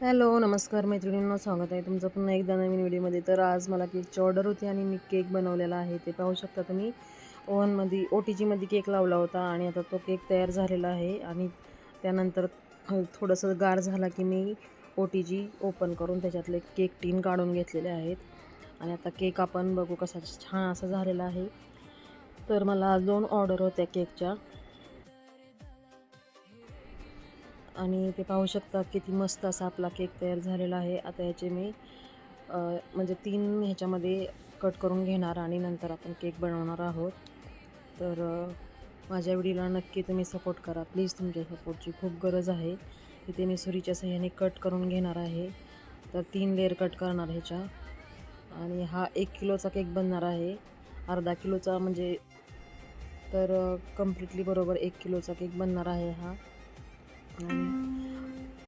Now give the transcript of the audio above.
Hello, नमस्कार मैत्रिणींनो, स्वागत आहे तुमचं पुन्हा एकदा नवीन व्हिडिओमध्ये. तर आज मला केकची ऑर्डर होती आणि मी केक बनवलेला आहे. ते पाहू शकता तुम्ही. ओव्हनमध्ये OTGमध्ये केक लावला होता आणि आता तो केक तयार झालेला आहे. आणि त्यानंतर थोडंसं गार झाला की मी OTG ओपन करून त्याच्यातले केक टीन काढून घेतलेले आहेत. आणि आता केक आपण बघू कसा छान असा झालेला आहे. तर मला आज 2 ऑर्डर होत्या केकच्या. आणि ते पाहू शकता किती मस्त असा आपला केक तयार झालेला आहे. आता याचे मी म्हणजे 3 ह्याच्यामध्ये कट करून घेणार आणि नंतर आपण केक बनवणार आहोत. तर माझ्या व्हिडिओला नक्की तुम्ही सपोर्ट करा. प्लीज तुमच्या सपोर्टची खूप गरज आहे. इथे मी सुरीच्या साहाय्याने कट करून घेणार आहे. तर 3 लेयर कट करणार ह्याच्या. आणि हा 1 किलोचा केक बनणार आहे. अर्धा किलोचा म्हणजे तर कम्प्लिटली बरोबर 1 किलोचा केक बनणार आहे हा.